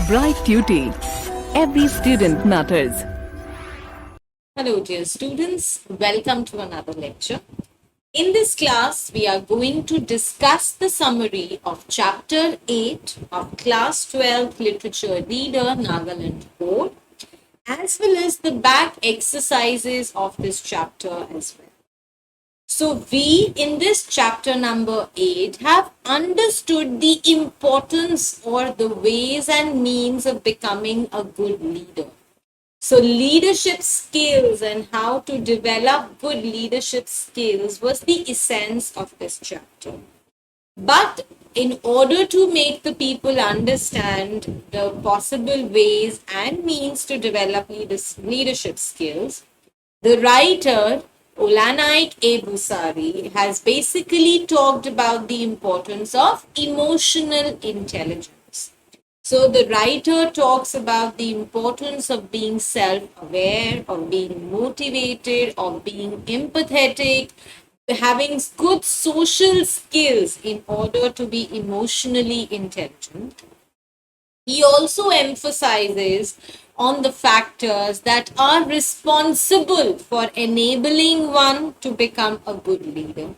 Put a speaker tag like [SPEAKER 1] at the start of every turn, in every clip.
[SPEAKER 1] Bright Tuty. Every student matters.
[SPEAKER 2] Hello, dear students. Welcome to another lecture. In this class, we are going to discuss the summary of Chapter 8 of Class 12 Literature Reader Nagaland Board, as well as the back exercises of this chapter as well. So, we in this chapter number 8 have understood the importance or the ways and means of becoming a good leader. So, leadership skills and how to develop good leadership skills was the essence of this chapter. But in order to make the people understand the possible ways and means to develop leadership skills, the writer Olanaik A. Busari has basically talked about the importance of emotional intelligence. So the writer talks about the importance of being self-aware, of being motivated, of being empathetic, having good social skills in order to be emotionally intelligent. He also emphasizes on the factors that are responsible for enabling one to become a good leader.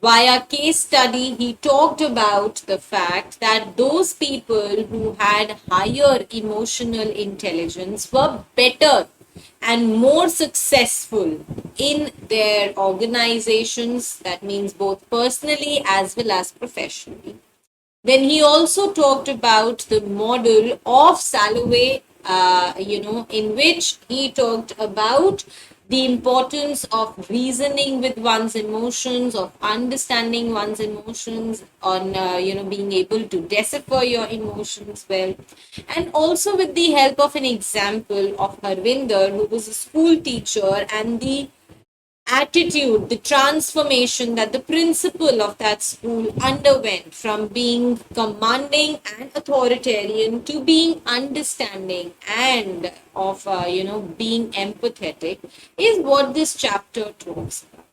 [SPEAKER 2] Via case study, he talked about the fact that those people who had higher emotional intelligence were better and more successful in their organizations, that means both personally as well as professionally. Then he also talked about the model of Salovey, in which he talked about the importance of reasoning with one's emotions, of understanding one's emotions, on being able to decipher your emotions well, and also with the help of an example of Harvinder, who was a school teacher, and the attitude, the transformation that the principal of that school underwent from being commanding and authoritarian to being understanding and of, being empathetic is what this chapter talks about.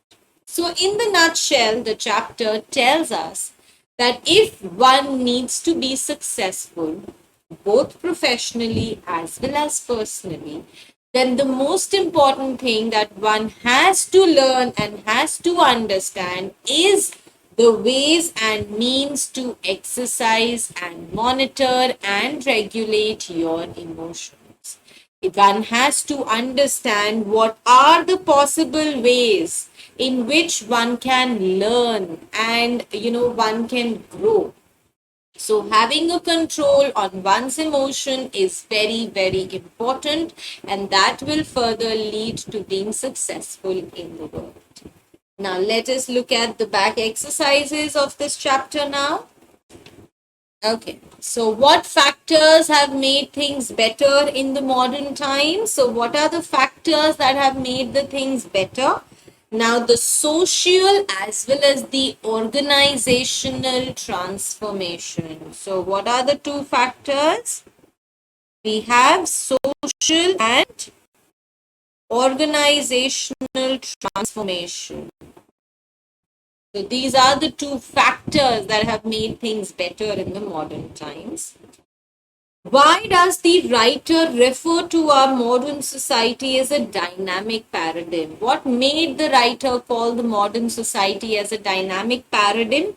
[SPEAKER 2] So, in the nutshell, the chapter tells us that if one needs to be successful, both professionally as well as personally, then the most important thing that one has to learn and has to understand is the ways and means to exercise and monitor and regulate your emotions. One has to understand what are the possible ways in which one can learn and one can grow. So having a control on one's emotion is very, very important, and that will further lead to being successful in the world. Now let us look at the back exercises of this chapter now. Okay, so what factors have made things better in the modern times? So what are the factors that have made the things better? Now, the social as well as the organizational transformation. So, what are the two factors? We have social and organizational transformation. So, these are the two factors that have made things better in the modern times. Why does the writer refer to our modern society as a dynamic paradigm? What made the writer call the modern society as a dynamic paradigm?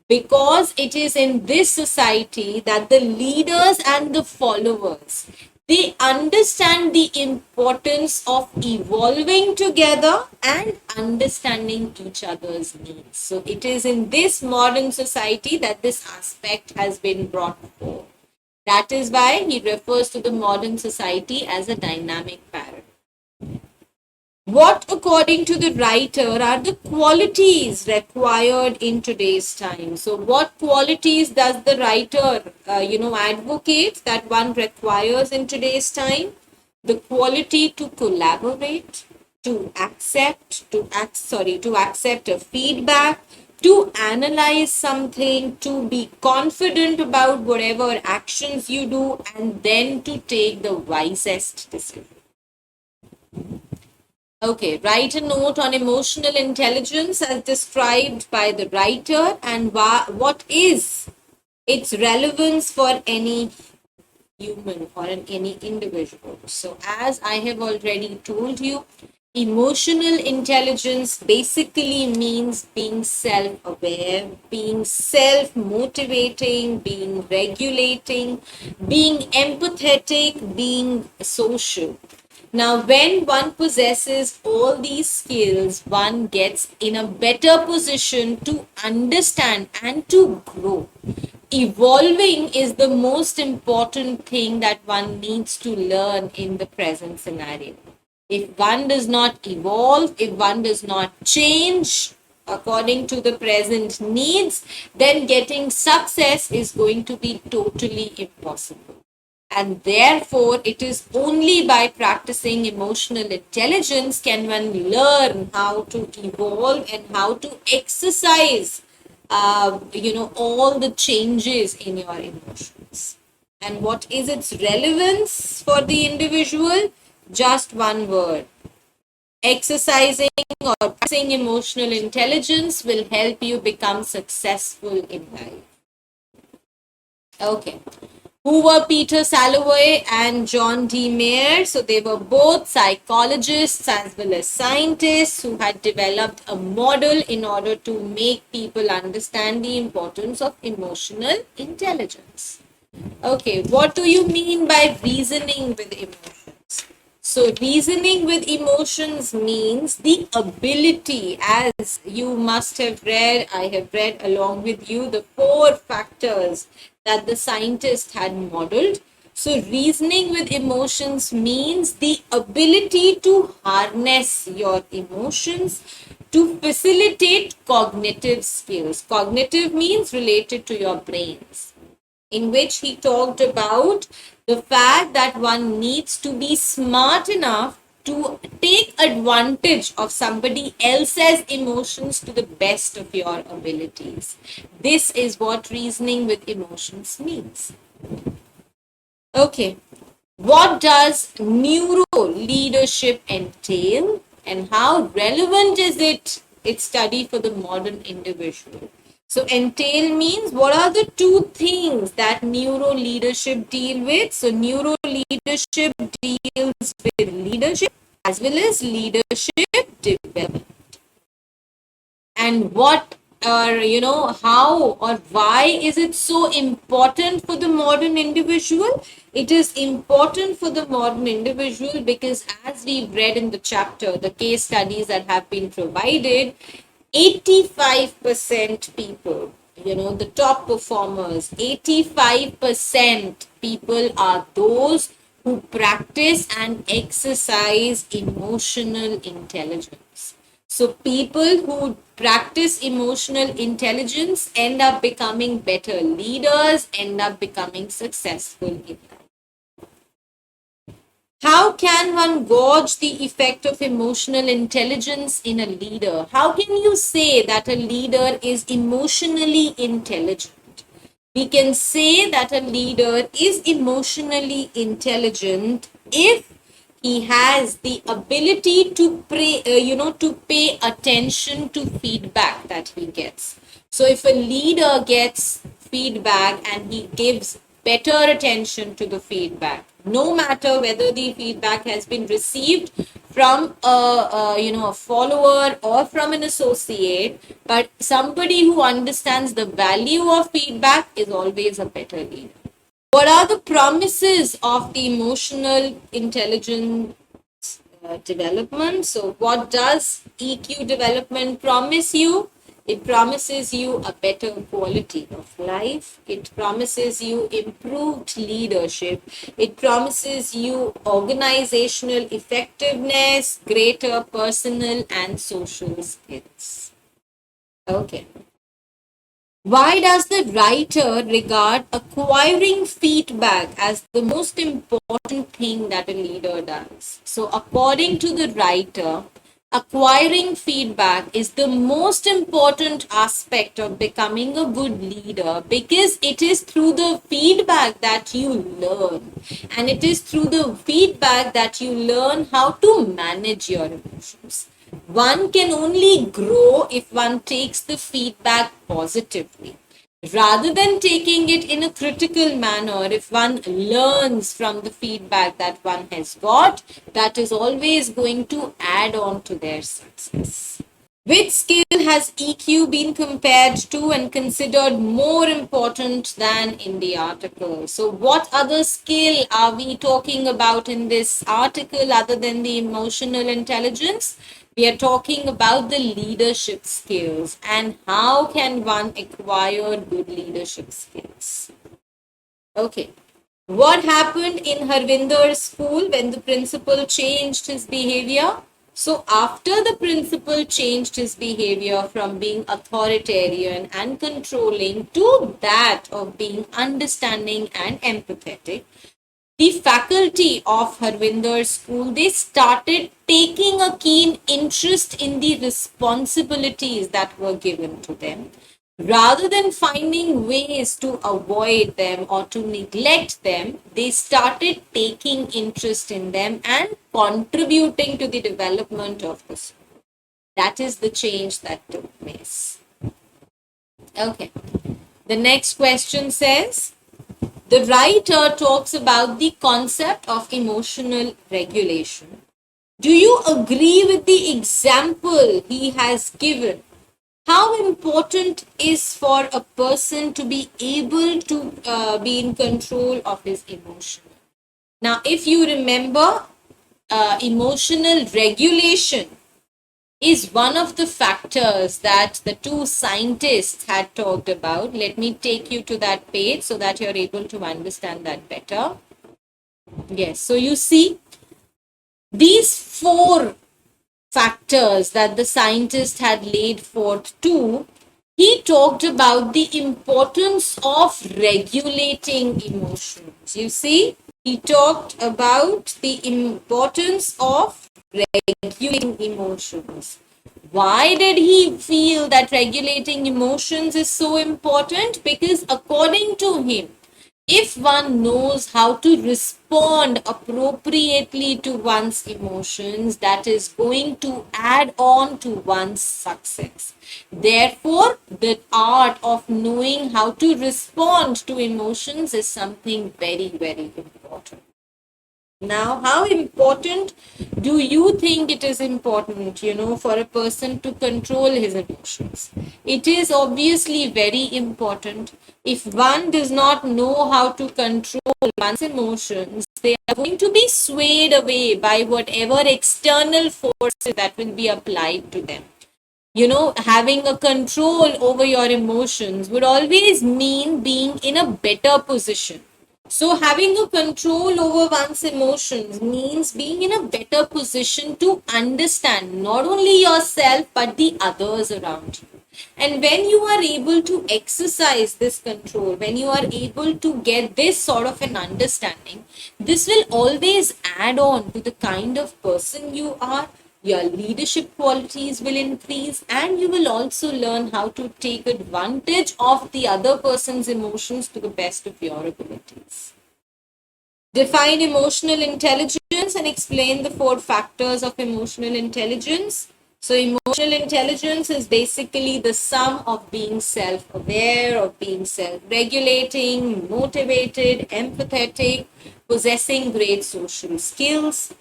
[SPEAKER 2] Because it is in this society that the leaders and the followers, they understand the importance of evolving together and understanding each other's needs. So it is in this modern society that this aspect has been brought forth. That is why he refers to the modern society as a dynamic paradigm. What, according to the writer, are the qualities required in today's time? So, what qualities does the writer, advocate that one requires in today's time? The quality to collaborate, to accept a feedback, to analyze something, to be confident about whatever actions you do, and then to take the wisest decision. Okay, write a note on emotional intelligence as described by the writer and what is its relevance for any human or in any individual. So, as I have already told you, emotional intelligence basically means being self aware, being self motivating, being regulating, being empathetic, being social. Now, when one possesses all these skills, one gets in a better position to understand and to grow. Evolving is the most important thing that one needs to learn in the present scenario. If one does not evolve, if one does not change according to the present needs, then getting success is going to be totally impossible. And therefore, it is only by practicing emotional intelligence can one learn how to evolve and how to exercise, all the changes in your emotions. And what is its relevance for the individual? Just one word. Exercising or practicing emotional intelligence will help you become successful in life. Okay. Who were Peter Salovey and John D. Mayer? So they were both psychologists as well as scientists who had developed a model in order to make people understand the importance of emotional intelligence. Okay, what do you mean by reasoning with emotions? So, reasoning with emotions means the ability, as you must have read, I have read along with you, the 4 factors that the scientist had modeled. So, reasoning with emotions means the ability to harness your emotions to facilitate cognitive skills. Cognitive means related to your brains, in which he talked about the fact that one needs to be smart enough to take advantage of somebody else's emotions to the best of your abilities. This is what reasoning with emotions means. Okay, what does neuro leadership entail and how relevant is its study for the modern individual? So entail means what are the 2 things that neuro leadership deal with? So neuro leadership deals with leadership as well as leadership development. And what how or why is it so important for the modern individual? It is important for the modern individual because, as we've read in the chapter, the case studies that have been provided, 85% people, the top performers, 85% people are those who practice and exercise emotional intelligence. So people who practice emotional intelligence end up becoming better leaders, end up becoming successful in life. How can one gauge the effect of emotional intelligence in a leader? How can you say that a leader is emotionally intelligent? We can say that a leader is emotionally intelligent if he has the ability to pay attention to feedback that he gets. So if a leader gets feedback and he gives better attention to the feedback, no matter whether the feedback has been received from a follower or from an associate, but somebody who understands the value of feedback is always a better leader. What are the promises of the emotional intelligence development? So, what does EQ development promise you? It promises you a better quality of life. It promises you improved leadership. It promises you organizational effectiveness, greater personal and social skills. Okay. Why does the writer regard acquiring feedback as the most important thing that a leader does? So, according to the writer, acquiring feedback is the most important aspect of becoming a good leader because it is through the feedback that you learn, and it is through the feedback that you learn how to manage your emotions. One can only grow if one takes the feedback positively. Rather than taking it in a critical manner, if one learns from the feedback that one has got, that is always going to add on to their success. Which skill has EQ been compared to and considered more important than in the article? So, what other skill are we talking about in this article other than the emotional intelligence? We are talking about the leadership skills and how can one acquire good leadership skills. Okay. What happened in Harvinder's school when the principal changed his behavior? So, after the principal changed his behavior from being authoritarian and controlling to that of being understanding and empathetic, the faculty of Harvinder's school, they started taking a keen interest in the responsibilities that were given to them. Rather than finding ways to avoid them or to neglect them, they started taking interest in them and contributing to the development of the school. That is the change that took place. Okay. The next question says, the writer talks about the concept of emotional regulation. Do you agree with the example he has given? How important is for a person to be able to be in control of his emotion? Now, if you remember, emotional regulation is one of the factors that the two scientists had talked about. Let me take you to that page so that you're able to understand that better. Yes, so you see, these four factors that the scientist had laid forth to, he talked about the importance of regulating emotions. You see, he talked about the importance of regulating emotions. Why did he feel that regulating emotions is so important? Because according to him, if one knows how to respond appropriately to one's emotions, that is going to add on to one's success. Therefore, the art of knowing how to respond to emotions is something very, very important. Now, how important do you think it is important, for a person to control his emotions? It is obviously very important. If one does not know how to control one's emotions, they are going to be swayed away by whatever external forces that will be applied to them. Having a control over your emotions would always mean being in a better position. So, having a control over one's emotions means being in a better position to understand not only yourself but the others around you. And when you are able to exercise this control, when you are able to get this sort of an understanding, this will always add on to the kind of person you are. Your leadership qualities will increase, and you will also learn how to take advantage of the other person's emotions to the best of your abilities. Define emotional intelligence and explain the four factors of emotional intelligence. So, emotional intelligence is basically the sum of being self aware, of being self regulating, motivated, empathetic, possessing great social skills.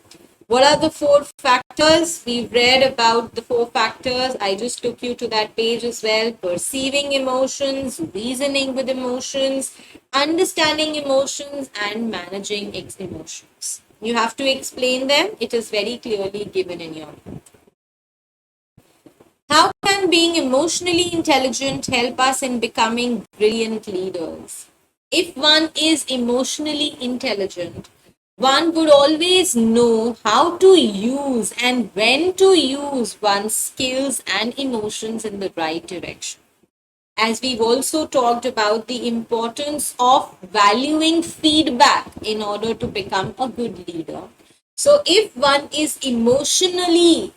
[SPEAKER 2] What are the four factors? We've read about the four factors. I just took you to that page as well. Perceiving emotions, reasoning with emotions, understanding emotions, and managing emotions. You have to explain them. It is very clearly given in your book. How can being emotionally intelligent help us in becoming brilliant leaders? If one is emotionally intelligent, one would always know how to use and when to use one's skills and emotions in the right direction. As we've also talked about the importance of valuing feedback in order to become a good leader. So, if one is emotionally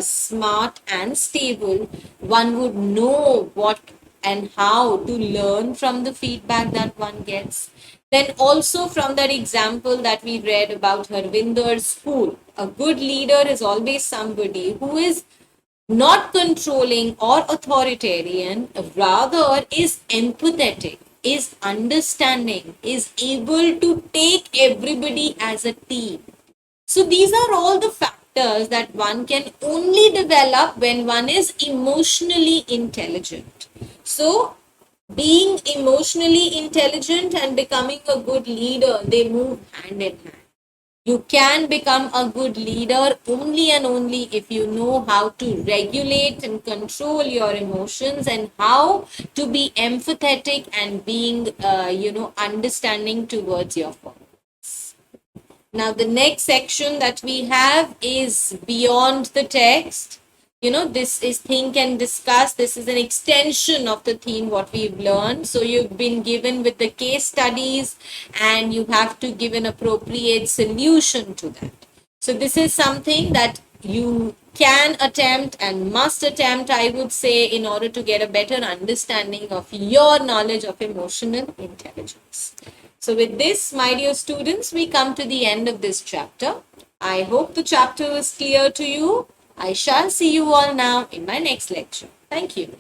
[SPEAKER 2] smart and stable, one would know what and how to learn from the feedback that one gets. Then, also from that example that we read about Harvinder's school, a good leader is always somebody who is not controlling or authoritarian, rather is empathetic, is understanding, is able to take everybody as a team. So these are all the factors that one can only develop when one is emotionally intelligent. So being emotionally intelligent and becoming a good leader, they move hand in hand. You can become a good leader only and only if you know how to regulate and control your emotions and how to be empathetic and being, understanding towards your followers. Now, the next section that we have is beyond the text. This is think and discuss. This is an extension of the theme what we've learned. So you've been given with the case studies and you have to give an appropriate solution to that. So this is something that you can attempt and must attempt, I would say, in order to get a better understanding of your knowledge of emotional intelligence. So with this, my dear students, we come to the end of this chapter. I hope the chapter was clear to you. I shall see you all now in my next lecture. Thank you.